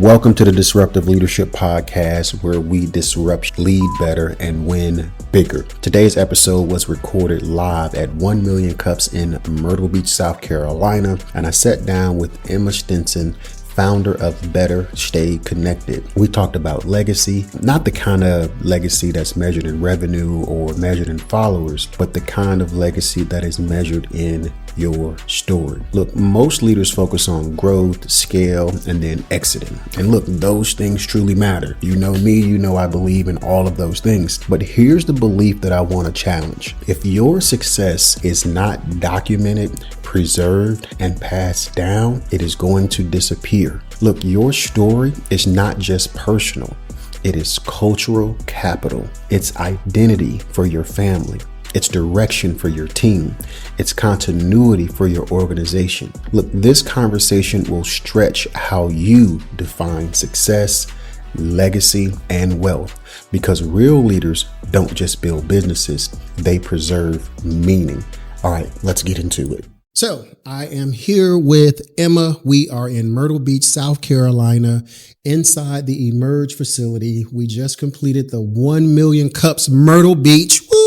Welcome to the Disruptive Leadership Podcast, where we disrupt, lead better, and win bigger. Today's episode was recorded live at 1 Million Cups in Myrtle Beach, South Carolina, and I sat down with Emma Stinson, founder of Better Stay Connected. We talked about legacy, not the kind of legacy that's measured in revenue or measured in followers, but the kind of legacy that is measured in your story. Look, most leaders focus on growth, scale, and then exiting. And look, those things truly matter. You know me, you know I believe in all of those things. But here's the belief that I want to challenge. If your success is not documented, preserved, and passed down, it is going to disappear. Look, your story is not just personal. It is cultural capital. It's identity for your family. It's direction for your team. It's continuity for your organization. Look, this conversation will stretch how you define success, legacy, and wealth, because real leaders don't just build businesses, they preserve meaning. All right, let's get into it. So I am here with Emma. We are in Myrtle Beach, South Carolina, inside the Emerge facility. We just completed the 1 Million Cups Myrtle Beach. Woo!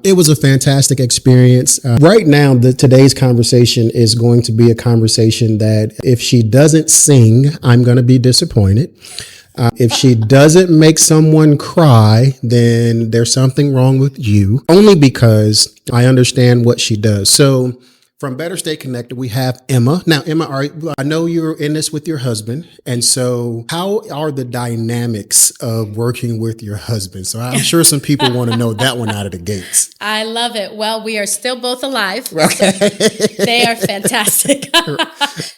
It was a fantastic experience. Right now, today's conversation is going to be a conversation that if she doesn't sing, I'm going to be disappointed. If she doesn't make someone cry, then there's something wrong with you, only because I understand what she does. So from Better Stay Connected, we have Emma. Now, Emma, I know you're in this with your husband. And so how are the dynamics of working with your husband? So I'm sure some people want to know that one out of the gates. I love it. Well, we are still both alive. Okay. So they are fantastic.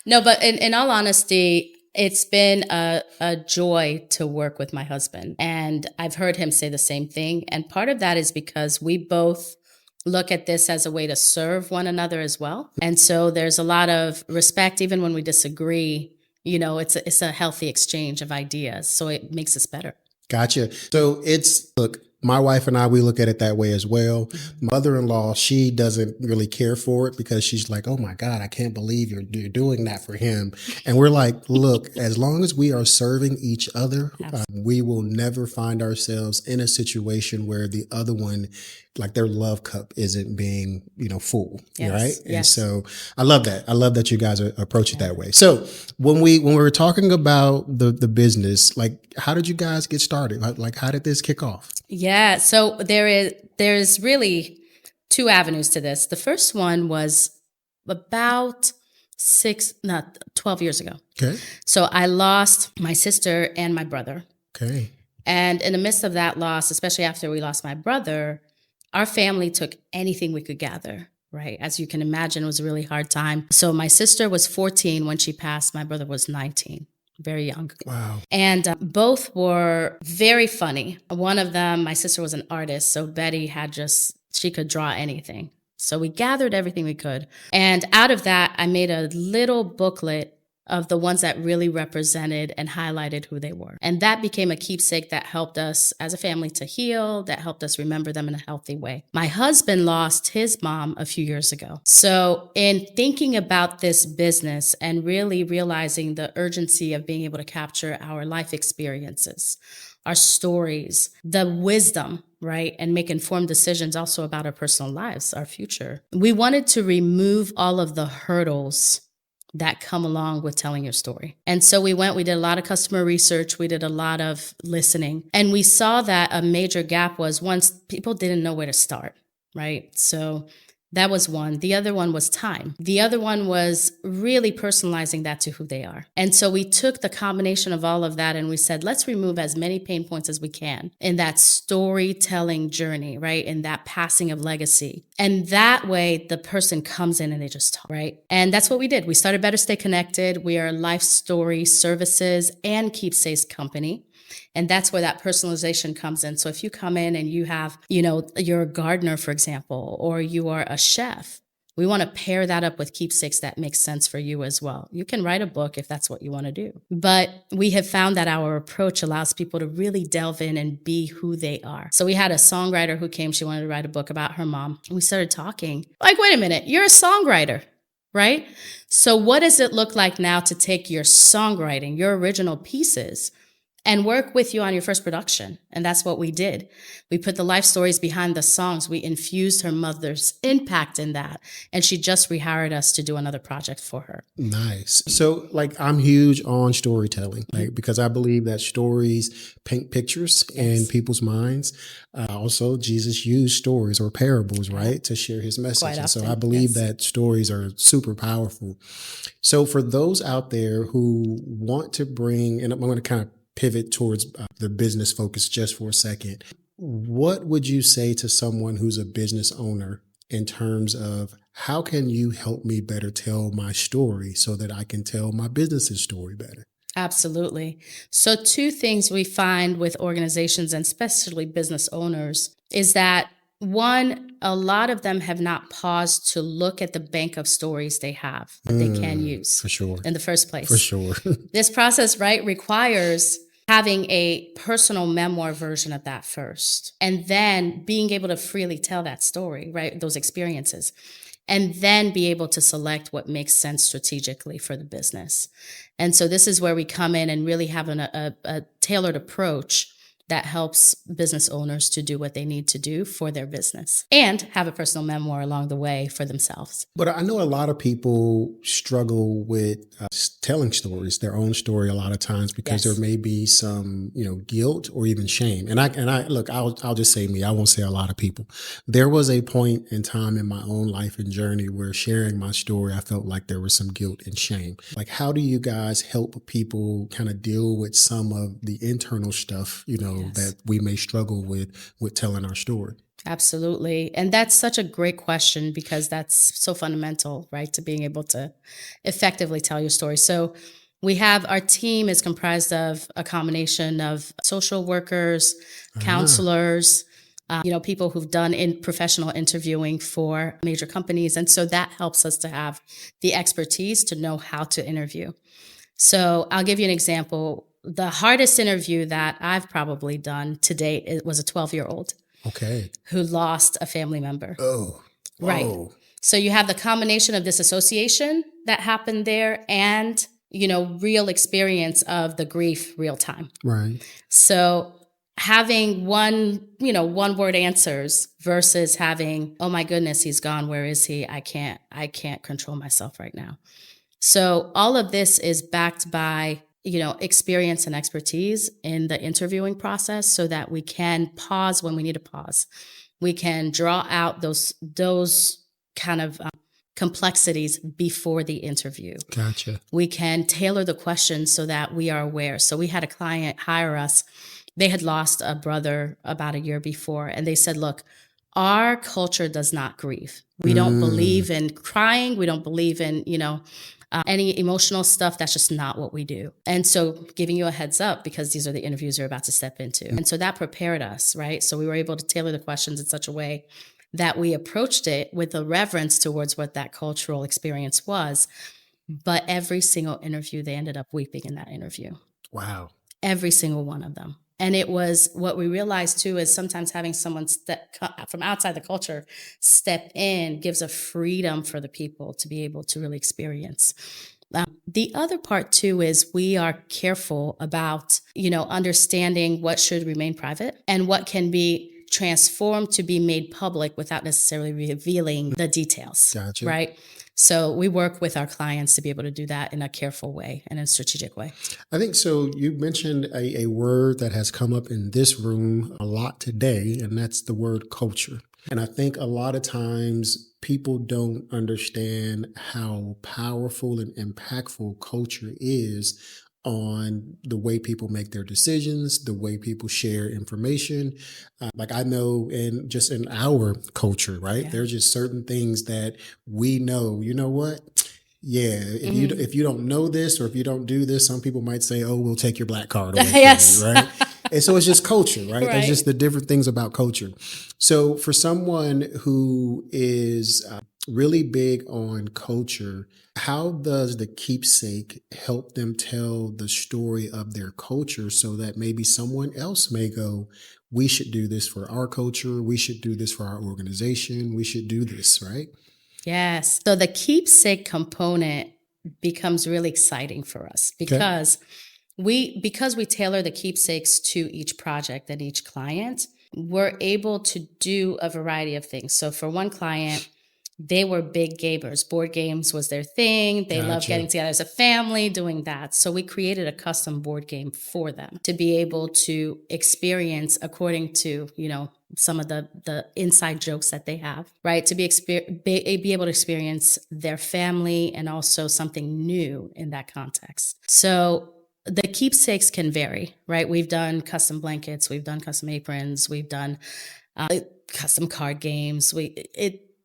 No, but in all honesty, it's been a joy to work with my husband. And I've heard him say the same thing. And part of that is because we both look at this as a way to serve one another as well. And so there's a lot of respect, even when we disagree. You know, it's a healthy exchange of ideas. So it makes us better. Gotcha. So look, my wife and I, we look at it that way as well. Mm-hmm. Mother-in-law, she doesn't really care for it because she's like, oh my God, I can't believe you're doing that for him. And we're like, look, as long as we are serving each other, we will never find ourselves in a situation where the other one, like their love cup isn't being, full. Yes, right. Yes. And so I love that. I love that you guys approach it that way. So when we were talking about the business, like, how did you guys get started? Like, how did this kick off? Yeah. So there's really two avenues to this. The first one was about 12 years ago. Okay. So I lost my sister and my brother. Okay. And in the midst of that loss, especially after we lost my brother, our family took anything we could gather, right? As you can imagine, it was a really hard time. So my sister was 14 when she passed. My brother was 19. Very young. Wow. And both were very funny. One of them, my sister was an artist. So Betty she could draw anything. So we gathered everything we could. And out of that, I made a little booklet of the ones that really represented and highlighted who they were. And that became a keepsake that helped us as a family to heal, that helped us remember them in a healthy way. My husband lost his mom a few years ago. So in thinking about this business and really realizing the urgency of being able to capture our life experiences, our stories, the wisdom, right? And make informed decisions also about our personal lives, our future. We wanted to remove all of the hurdles that come along with telling your story. And so we did a lot of customer research. We did a lot of listening. And we saw that a major gap was once people didn't know where to start, right? So that was one. The other one was time. The other one was really personalizing that to who they are. And so we took the combination of all of that and we said, let's remove as many pain points as we can in that storytelling journey, right? In that passing of legacy. And that way the person comes in and they just talk, right? And that's what we did. We started Better Stay Connected. We are a life story services and keepsakes company. And that's where that personalization comes in. So if you come in and you have, you're a gardener, for example, or you are a chef, we want to pair that up with keepsakes that make sense for you as well. You can write a book if that's what you want to do. But we have found that our approach allows people to really delve in and be who they are. So we had a songwriter who came, she wanted to write a book about her mom. We started talking. Like, wait a minute, you're a songwriter. right? So, what does it look like now to take your songwriting, your original pieces, and work with you on your first production? And that's what we did. We put the life stories behind the songs. We infused her mother's impact in that. And she just rehired us to do another project for her. Nice. So, like, I'm huge on storytelling, like, because I believe that stories paint pictures in people's minds. Also, Jesus used stories or parables, right, to share his message. And so I believe that stories are super powerful. So, for those out there who want to bring, and I'm going to kind of pivot towards the business focus just for a second, what would you say to someone who's a business owner in terms of how can you help me better tell my story so that I can tell my business's story better? Absolutely. So, two things we find with organizations and especially business owners is that one, a lot of them have not paused to look at the bank of stories they have that they can use for sure in the first place. For sure. This process, right, requires having a personal memoir version of that first, and then being able to freely tell that story, right, those experiences, and then be able to select what makes sense strategically for the business. And so this is where we come in and really have a tailored approach that helps business owners to do what they need to do for their business and have a personal memoir along the way for themselves. But I know a lot of people struggle with telling stories, their own story, a lot of times because there may be some, guilt or even shame. And I look, I'll just say me. I won't say a lot of people. There was a point in time in my own life and journey where sharing my story, I felt like there was some guilt and shame. Like, how do you guys help people kind of deal with some of the internal stuff, that we may struggle with telling our story? Absolutely. And that's such a great question because that's so fundamental, right, to being able to effectively tell your story. So our team is comprised of a combination of social workers, counselors, people who've done professional interviewing for major companies. And so that helps us to have the expertise to know how to interview. So I'll give you an example. The hardest interview that I've probably done to date, it was a 12-year-old. Okay. Who lost a family member. Oh. Right. So you have the combination of disassociation that happened there and, real experience of the grief real time. Right. So having one word answers versus having, oh my goodness, he's gone. Where is he? I can't control myself right now. So all of this is backed by experience and expertise in the interviewing process so that we can pause when we need to pause. We can draw out those kind of complexities before the interview. Gotcha. We can tailor the questions so that we are aware. So we had a client hire us. They had lost a brother about a year before, and they said, look, our culture does not grieve. We don't believe in crying. We don't believe in, any emotional stuff. That's just not what we do. And so giving you a heads up because these are the interviews you're about to step into. And so that prepared us, right? So we were able to tailor the questions in such a way that we approached it with a reverence towards what that cultural experience was. But every single interview, they ended up weeping in that interview. Wow. Every single one of them. And it was what we realized too is sometimes having someone from outside the culture step in gives a freedom for the people to be able to really experience. The other part too is we are careful about, understanding what should remain private and what can be transformed to be made public without necessarily revealing the details. Gotcha. Right? So we work with our clients to be able to do that in a careful way and in a strategic way. I think so. You mentioned a word that has come up in this room a lot today, and that's the word culture. And I think a lot of times people don't understand how powerful and impactful culture is on the way people make their decisions, the way people share information. Like I know in our culture, right? Yeah. There's just certain things that we know, you know what? Yeah. If you don't know this, or if you don't do this, some people might say, oh, we'll take your black card away yes. from you, right? And so it's just culture, right? There's just the different things about culture. So for someone who is really big on culture, how does the keepsake help them tell the story of their culture so that maybe someone else may go, we should do this for our culture. We should do this for our organization. We should do this, right? Yes. So the keepsake component becomes really exciting for us Okay. because we tailor the keepsakes to each project and each client, we're able to do a variety of things. So for one client, they were big gamers. Board games was their thing. They loved Gotcha. getting together as a family, doing that. So we created a custom board game for them to be able to experience according to, some of the inside jokes that they have, right? To be able to experience their family and also something new in that context. So the keepsakes can vary, right? We've done custom blankets, we've done custom aprons, we've done custom card games.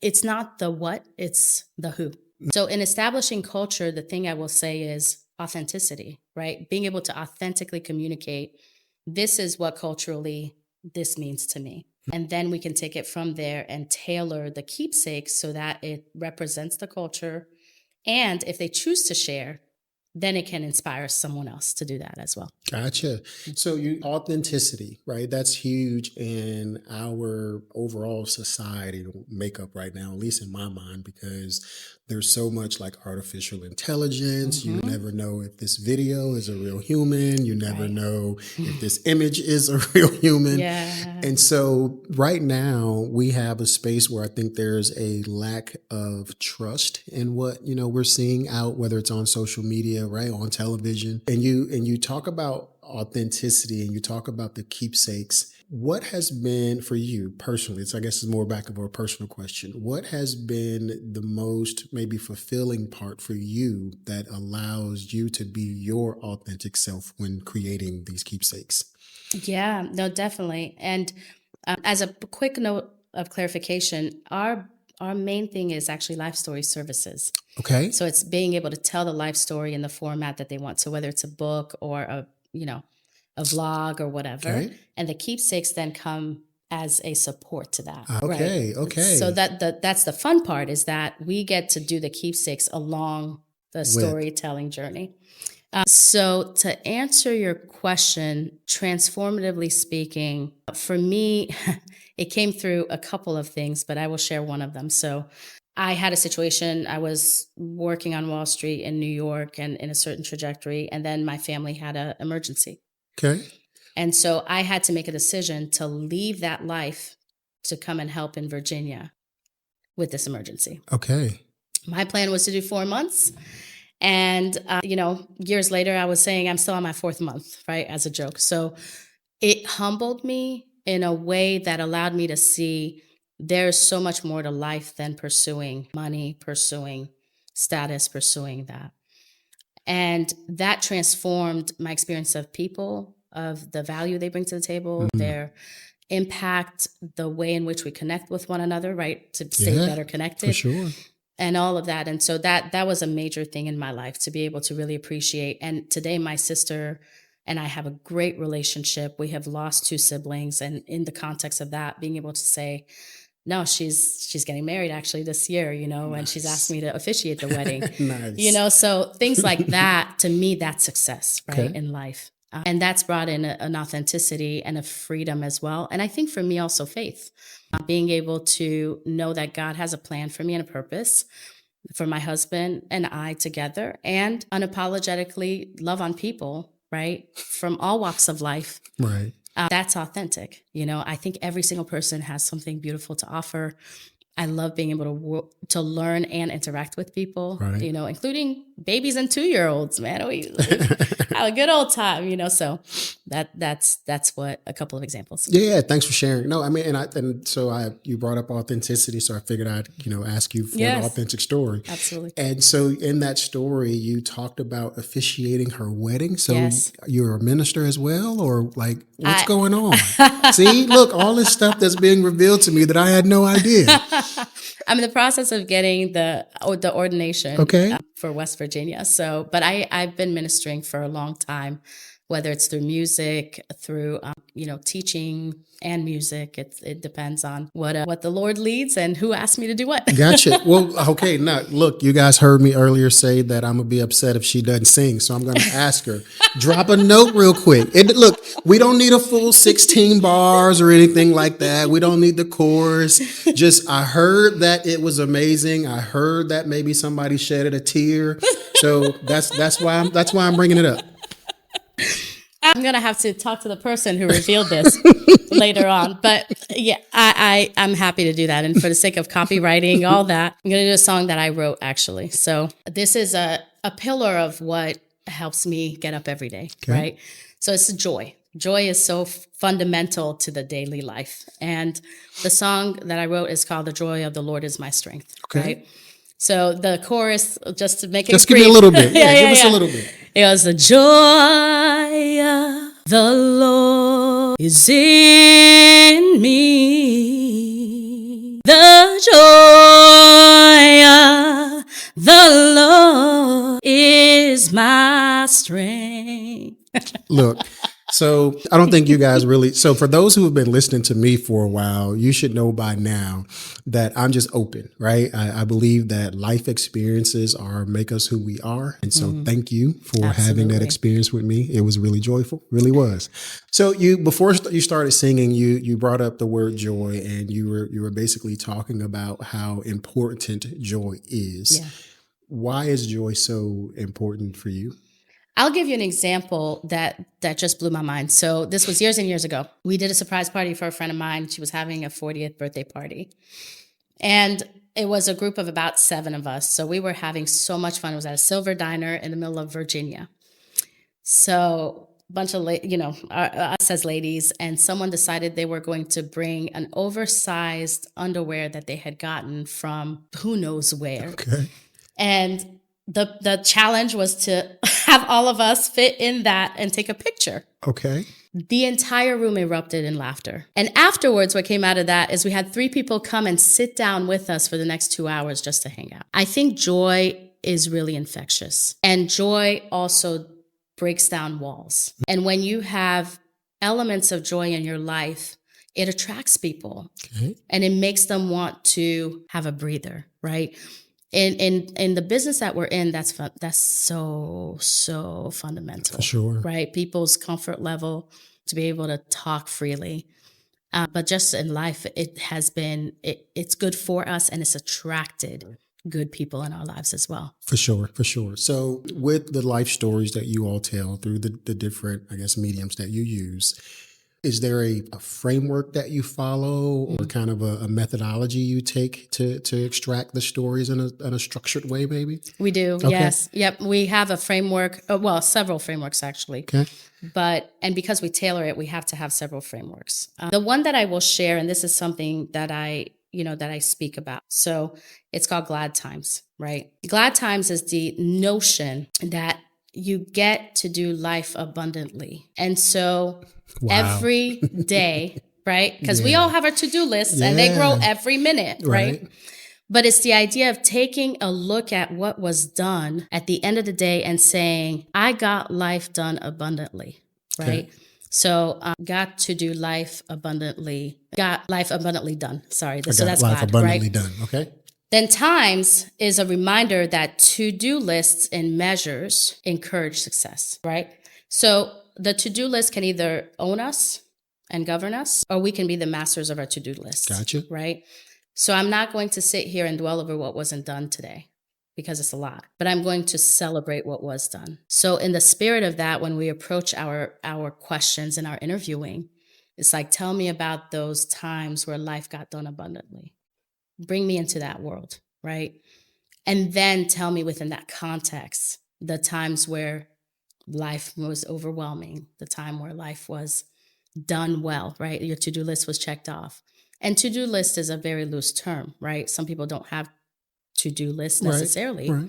It's not the what, it's the who. So in establishing culture, the thing I will say is authenticity, right? Being able to authentically communicate, this is what culturally this means to me. And then we can take it from there and tailor the keepsakes so that it represents the culture. And if they choose to share, then it can inspire someone else to do that as well. Gotcha. So authenticity, right? That's huge in our overall society makeup right now, at least in my mind, because there's so much like artificial intelligence. You never know if this video is a real human. You never know if this image is a real human. Yeah. And so right now we have a space where I think there's a lack of trust in what, we're seeing out, whether it's on social media, right, on television. And you talk about authenticity and you talk about the keepsakes. What has been for you personally, I guess it's more back of a personal question. What has been the most maybe fulfilling part for you that allows you to be your authentic self when creating these keepsakes? Yeah, no, definitely. And as a quick note of clarification, our main thing is actually life story services. Okay. So it's being able to tell the life story in the format that they want. So whether it's a book or a vlog or whatever, Okay. and the keepsakes then come as a support to that. Okay. Right? Okay. So that's the fun part, is that we get to do the keepsakes along the storytelling journey. So to answer your question, transformatively speaking, for me, it came through a couple of things, but I will share one of them. So I had a situation, I was working on Wall Street in New York and in a certain trajectory, and then my family had an emergency. Okay. And so I had to make a decision to leave that life to come and help in Virginia with this emergency. Okay. My plan was to do 4 months. And, years later, I was saying I'm still on my 4th month, right, as a joke. So it humbled me in a way that allowed me to see there's so much more to life than pursuing money, pursuing status, pursuing that. And that transformed my experience of people, of the value they bring to the table, their impact, the way in which we connect with one another, right, to stay better connected. For sure. And all of that. And so that was a major thing in my life, to be able to really appreciate. And today my sister and I have a great relationship. We have lost 2 siblings. And in the context of that, being able to say, no, she's getting married actually this year, and she's asked me to officiate the wedding. Nice. So things like that, to me, that's success, right, in life. And that's brought in an authenticity and a freedom as well. And I think for me also faith, being able to know that God has a plan for me and a purpose for my husband and I together, and unapologetically love on people, right, from all walks of life. Right. That's authentic. I think every single person has something beautiful to offer. I love being able to learn and interact with people, including babies and 2-year-olds, man. We have a good old time, so that's what a couple of examples. Yeah, thanks for sharing. No, I mean, you brought up authenticity, so I figured I'd, ask you for an authentic story. Absolutely. And so in that story, you talked about officiating her wedding. So you're a minister as well, or like what's going on? See, look, all this stuff that's being revealed to me that I had no idea. I'm in the process of getting the ordination for West Virginia. So, but I've been ministering for a long time. whether it's through music, through, teaching and music. It depends on what the Lord leads and who asked me to do what. Gotcha. Well, okay. Now, look, you guys heard me earlier say that I'm going to be upset if she doesn't sing. So I'm going to ask her, drop a note real quick. Look, we don't need a full 16 bars or anything like that. We don't need the chorus. Just, I heard that it was amazing. I heard that maybe somebody shedded a tear. So that's why I'm bringing it up. I'm going to have to talk to the person who revealed this later on. But yeah, I'm happy to do that. And for the sake of copywriting, all that, I'm going to do a song that I wrote, actually. So this is a pillar of what helps me get up every day, right? So it's joy. Joy is so fundamental to the daily life. And the song that I wrote is called The Joy of the Lord is My Strength, right? So the chorus, just to make it just brief, give me a little bit. Yeah, give us a little bit. It was the joy of the Lord is in me. The joy of the Lord is my strength. Look, so I don't think you guys really. So for those who have been listening to me for a while, you should know by now that I'm just open, right? I believe that life experiences make us who we are. And so thank you for having that experience with me. It was really joyful, really was. So before you started singing, you brought up the word joy, and you were basically talking about how important joy is. Yeah. Why is joy so important for you? I'll give you an example that just blew my mind. So this was years and years ago. We did a surprise party for a friend of mine. She was having a 40th birthday party. And it was a group of about 7 of us. So we were having so much fun. It was at a Silver Diner in the middle of Virginia. So a bunch of, us as ladies, and someone decided they were going to bring an oversized underwear that they had gotten from who knows where. Okay. And the challenge was to have all of us fit in that and take a picture. Okay. The entire room erupted in laughter. And afterwards, what came out of that is we had 3 people come and sit down with us for the next 2 hours just to hang out. I think joy is really infectious. And joy also breaks down walls. And when you have elements of joy in your life, it attracts people. Okay. And it makes them want to have a breather, right? In the business that we're in, that's so fundamental. For sure. Right? People's comfort level to be able to talk freely. But just in life, it's good for us, and it's attracted good people in our lives as well. For sure. So with the life stories that you all tell through the different, I guess, mediums that you use, is there a framework that you follow, or kind of a methodology you take to extract the stories in a structured way, maybe? We do, okay. Yes. Yep. We have a framework, several frameworks actually. Okay. And because we tailor it, we have to have several frameworks. The one that I will share, and this is something that I speak about. So it's called Glad Times, right? Glad Times is the notion that you get to do life abundantly. And so every day, right? Because we all have our to-do lists and they grow every minute, right? But it's the idea of taking a look at what was done at the end of the day and saying, I got life done abundantly, right? Okay. So got to do life abundantly, got life abundantly done. Sorry. So that's life glad, abundantly done. Okay. Then times is a reminder that to-do lists and measures encourage success, right? So the to-do list can either own us and govern us, or we can be the masters of our to-do list. Gotcha. Right? So I'm not going to sit here and dwell over what wasn't done today, because it's a lot, but I'm going to celebrate what was done. So in the spirit of that, when we approach our questions and our interviewing, it's like, tell me about those times where life got done abundantly. Bring me into that world, right? And then tell me within that context, the times where life was overwhelming, the time where life was done well, right? Your to-do list was checked off. And to-do list is a very loose term, right? Some people don't have to-do lists necessarily, right.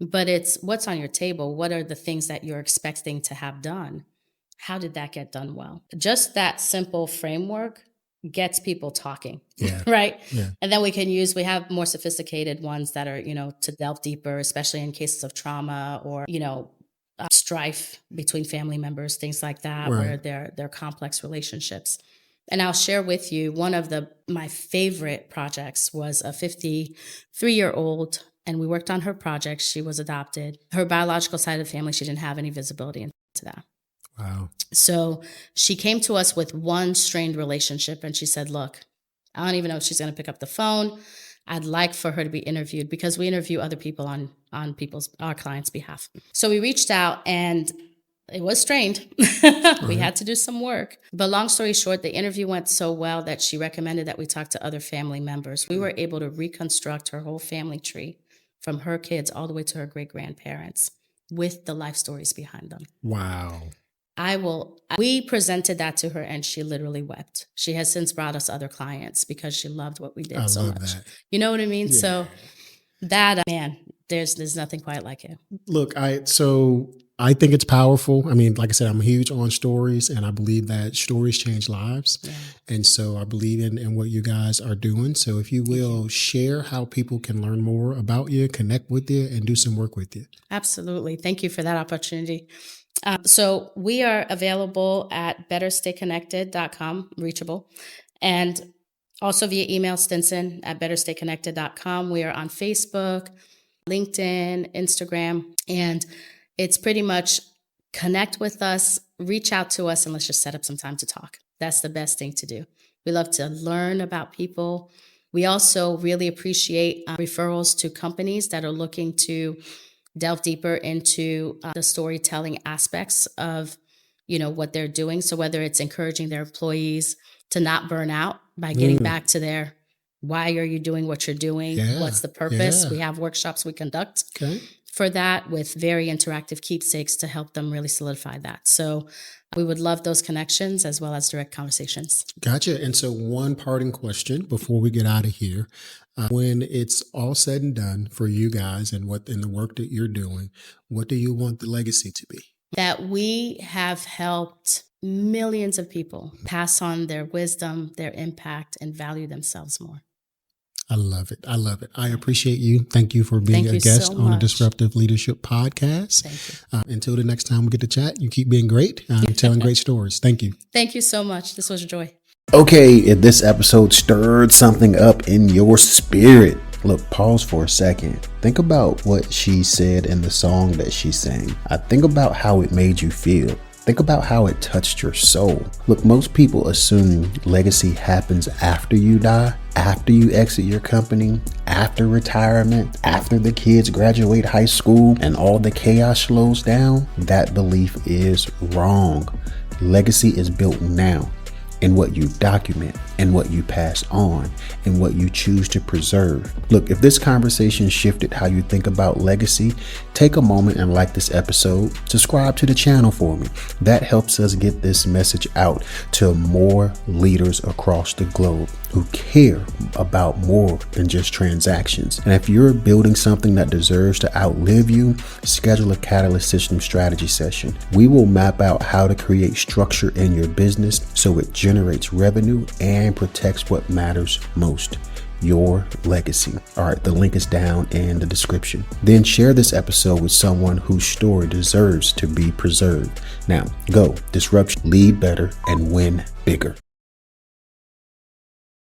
But it's what's on your table. What are the things that you're expecting to have done? How did that get done well? Just that simple framework gets people talking, right? Yeah. And then we have more sophisticated ones that are, to delve deeper, especially in cases of trauma or, strife between family members, things like that, Right. where they're complex relationships. And I'll share with you one of my favorite projects was a 53-year-old, and we worked on her project. She was adopted. Her biological side of the family, she didn't have any visibility into that. Wow. So she came to us with one strained relationship, and she said, look, I don't even know if she's going to pick up the phone. I'd like for her to be interviewed, because we interview other people on our clients' behalf. So we reached out, and it was strained. We had to do some work. But long story short, the interview went so well that she recommended that we talk to other family members. We were able to reconstruct her whole family tree from her kids all the way to her great-grandparents with the life stories behind them. Wow. We presented that to her, and she literally wept. She has since brought us other clients because she loved what we did so much. That. You know what I mean? Yeah. So that, man, there's nothing quite like it. Look, I think it's powerful. I mean, like I said, I'm huge on stories, and I believe that stories change lives. Yeah. And so I believe in what you guys are doing. So if you will share how people can learn more about you, connect with you, and do some work with you. Absolutely. Thank you for that opportunity. So we are available at betterstayconnected.com, reachable, and also via email, stinson@betterstayconnected.com. We are on Facebook, LinkedIn, Instagram, and it's pretty much connect with us, reach out to us, and let's just set up some time to talk. That's the best thing to do. We love to learn about people. We also really appreciate referrals to companies that are looking to delve deeper into the storytelling aspects of, what they're doing. So whether it's encouraging their employees to not burn out by getting back to their, why are you doing what you're doing? Yeah. What's the purpose? Yeah. We have workshops we conduct for that with very interactive keepsakes to help them really solidify that. So we would love those connections as well as direct conversations. Gotcha. And so one parting question before we get out of here. When it's all said and done for you guys and in the work that you're doing, what do you want the legacy to be? That we have helped millions of people pass on their wisdom, their impact, and value themselves more. I love it. I love it. I appreciate you. Thank you for being a guest on the Disruptive Leadership Podcast. Thank you. Until the next time we get to chat, you keep being great, telling great stories. Thank you. Thank you so much. This was a joy. Okay, if this episode stirred something up in your spirit, look, pause for a second. Think about what she said in the song that she sang. Think about how it made you feel. Think about how it touched your soul. Look, most people assume legacy happens after you die, after you exit your company, after retirement, after the kids graduate high school and all the chaos slows down. That belief is wrong. Legacy is built now. In what you document, and what you pass on, and what you choose to preserve. Look, if this conversation shifted how you think about legacy, take a moment and like this episode. Subscribe to the channel for me. That helps us get this message out to more leaders across the globe who care about more than just transactions. And if you're building something that deserves to outlive you, schedule a Catalyst System strategy session. We will map out how to create structure in your business so it generates revenue and protects what matters most, your legacy. All right, the link is down in the description. Then share this episode with someone whose story deserves to be preserved. Now, go disrupt, lead better, and win bigger.